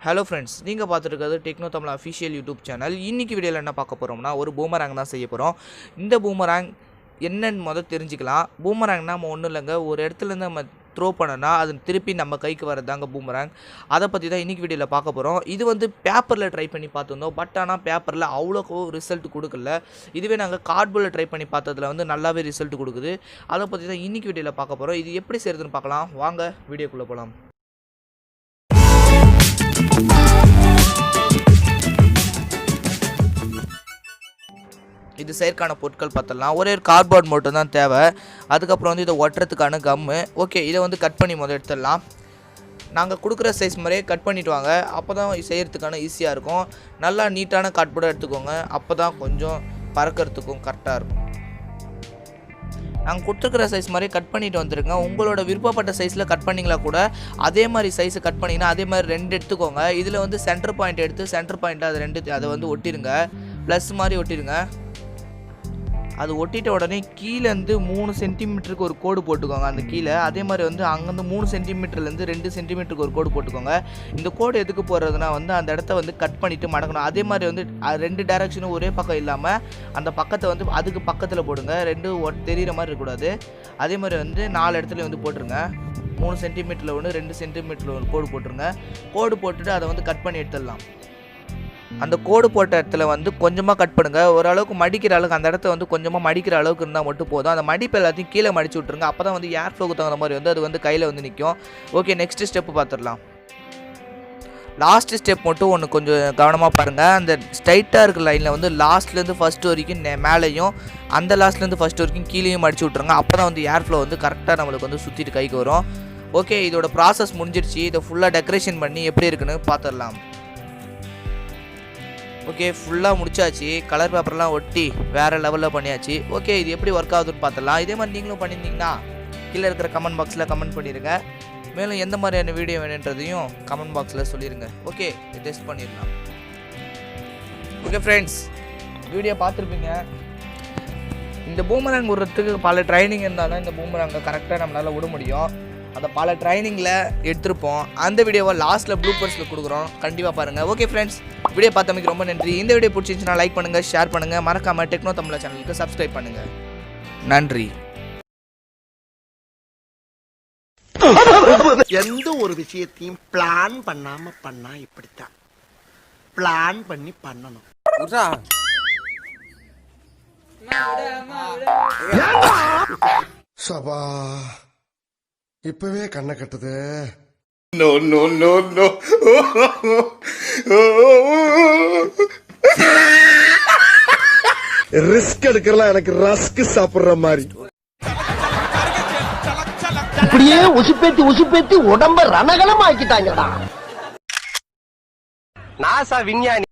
Hello friends, நீங்கள் பார்த்துருக்கிறது techno Tamil official YouTube channel. இன்றைக்கி வீடியோவில் என்ன பார்க்க போகிறோம்னா, ஒரு பூமராங் தான் செய்ய போகிறோம். இந்த பூமராங் என்னன்னு தெரிஞ்சுக்கலாம். பூமராங்னா நம்ம ஒன்றும் இல்லைங்க, ஒரு இடத்துலேருந்து நம்ம த்ரோ பண்ணோன்னா அது திருப்பி நம்ம கைக்கு வரதாங்க பூமராங். அதை பற்றி தான் இன்றைக்கி வீடியோவில் பார்க்க போகிறோம். இது பேப்பரில் ட்ரை பண்ணி பார்த்துருந்தோம், பட் ஆனால் பேப்பரில் அவ்வளோக்கோ ரிசல்ட் கொடுக்கல. இதுவே நாங்கள் கார்ட்போர்டில் ட்ரை பண்ணி பார்த்ததில் நல்லாவே ரிசல்ட் கொடுக்குது. அதை பற்றி தான் இன்றைக்கி வீடியோவில் பார்க்க போகிறோம். இது எப்படி செய்கிறதுன்னு பார்க்கலாம். வாங்க வீடியோக்குள்ளே போகலாம். இது செயற்கான பொருட்கள் பார்த்தலாம். ஒரே ஒரு கார்ட்போர்ட் மட்டும் தான் தேவை. அதுக்கப்புறம் இதை ஒட்டுறதுக்கான கம்மு. ஓகே, இதை கட் பண்ணி எடுத்துடலாம். நாங்கள் கொடுக்குற சைஸ் மாதிரியே கட் பண்ணிவிட்டு வாங்க, அப்போ தான் செய்கிறதுக்கான ஈஸியாக இருக்கும். நல்லா நீட்டான கார்ட்போர்டாக எடுத்துக்கோங்க, அப்போ தான் கொஞ்சம் பறக்கிறதுக்கும் கரெக்டாக இருக்கும். நாங்கள் கொடுத்துருக்குற சைஸ் மாதிரி கட் பண்ணிவிட்டு வந்துருங்க. உங்களோட விருப்பப்பட்ட சைஸில் கட் பண்ணிங்களா கூட அதே மாதிரி சைஸை கட் பண்ணிங்கன்னா அதே மாதிரி 2 எடுத்துக்கோங்க. இதில் சென்டர் பாயிண்ட் எடுத்து சென்டர் பாயிண்ட்டை அதை ஒட்டிடுங்க, ப்ளஸ் மாதிரி ஒட்டிடுங்க. அது ஒட்டிட்ட உடனே கீழேருந்து 3 சென்டிமீட்டருக்கு ஒரு கோடு போட்டுக்கோங்க. அந்த கீழே அதே மாதிரி அங்கேருந்து 3 சென்டிமீட்டர்லேருந்து 2 சென்டிமீட்டருக்கு ஒரு கோடு போட்டுக்கோங்க. இந்த கோடு எதுக்கு போடுறதுனா அந்த இடத்த கட் பண்ணிவிட்டு மடக்கணும். அதே மாதிரி 2 டைரக்ஷனும் ஒரே பக்கம் இல்லாமல் அந்த பக்கத்தை அதுக்கு பக்கத்தில் போடுங்க. 2 தெரிகிற மாதிரி இருக்கக்கூடாது. அதே மாதிரி 4 இடத்துல போட்டுருங்க. 3 சென்டிமீட்டரில் 2 சென்டிமீட்டரில் ஒரு கோடு போட்டுருங்க. கோடு போட்டுட்டு அதை கட் பண்ணி எடுத்துடலாம். அந்த கோடு போட்ட இடத்துல கொஞ்சமாக கட் பண்ணுங்கள். ஓரளவுக்கு மடிக்கிற அளவுக்கு அந்த இடத்த கொஞ்சமாக மடிக்கிற அளவுக்கு இருந்தால் மட்டும் போதும். அந்த மடிப்பு எல்லாத்தையும் கீழே மடிச்சு விட்ருங்க. அப்போ தான் ஏர் ஃப்ளோக்கு தகுந்த மாதிரி அது கையில் நிற்கும். ஓகே, நெக்ஸ்ட் ஸ்டெப்பு பார்த்துடலாம். லாஸ்ட் ஸ்டெப் மட்டும் ஒன்று கொஞ்சம் கவனமாக பாருங்கள். அந்த ஸ்ட்ரைட்டாக இருக்கிற லைனில் லாஸ்ட்லேருந்து ஃபஸ்ட் வரைக்கும் மேலேயும் அந்த லாஸ்ட்லேருந்து ஃபஸ்ட் வரைக்கும் கீழேயும் மடிச்சு விட்ருங்க. அப்போ தான் ஏர் ஃப்ளோ கரெக்டாக நம்மளுக்கு சுற்றிட்டு கைக்கு வரும். ஓகே, இதோட ப்ராசஸ் முடிஞ்சிருச்சு. இதை ஃபுல்லாக டெக்கரேஷன் பண்ணி எப்படி இருக்குன்னு பார்த்துடலாம். ஓகே, ஃபுல்லாக முடிச்சாச்சு. கலர் பேப்பர்லாம் ஒட்டி வேறு லெவலில் பண்ணியாச்சு. ஓகே, இது எப்படி ஒர்க் ஆகுதுன்னு பார்த்துடலாம். இதே மாதிரி நீங்களும் பண்ணியிருந்தீங்கன்னா கீழே இருக்கிற கமெண்ட் பாக்ஸில் கமெண்ட் பண்ணிடுங்க. மேலும் எந்த மாதிரியான வீடியோ வேணுன்றதையும் கமெண்ட் பாக்ஸில் சொல்லிடுங்க. ஓகே, டெஸ்ட் பண்ணிடலாம். ஓகே ஃப்ரெண்ட்ஸ், வீடியோ பார்த்துருப்பீங்க. இந்த பூமராங் விடுறதுக்கு பல ட்ரைனிங் இருந்தால் தான் இந்த பூமராங்கை கரெக்டாக நம்மளால் விட முடியும். அந்த பல ட்ரைனிங்கில் எடுத்துருப்போம். அந்த வீடியோவை லாஸ்ட்டில் ப்ளூபர்ஸில் கொடுக்குறோம், கண்டிப்பாக பாருங்கள். ஓகே ஃப்ரெண்ட்ஸ், வீடியோ பார்த்தமைக்கு ரொம்ப நன்றி. இந்த வீடியோ பிடிச்சிருந்துச்சுன்னா லைக் பண்ணுங்கள், ஷேர் பண்ணுங்கள், மறக்காமல் டெக்னோ தமிழ் சேனலுக்கு சப்ஸ்கிரைப் பண்ணுங்கள். நன்றி. எந்த ஒரு விஷயத்தையும் பிளான் பண்ணாம பண்ணா இப்படித்தான். பிளான் பண்ணி பண்ணணும். சபா, இப்பவே கண்ணை கட்டுது. No, no, no, no. Risk எடுக்கலாம் எனக்கு ரஸ்க் சாப்பிடுற மாதிரி. இப்படியே உசுப்பேத்தி உடம்ப ரணகலம் ஆக்கிட்டாங்கடா. நாசா விஞ்ஞானி.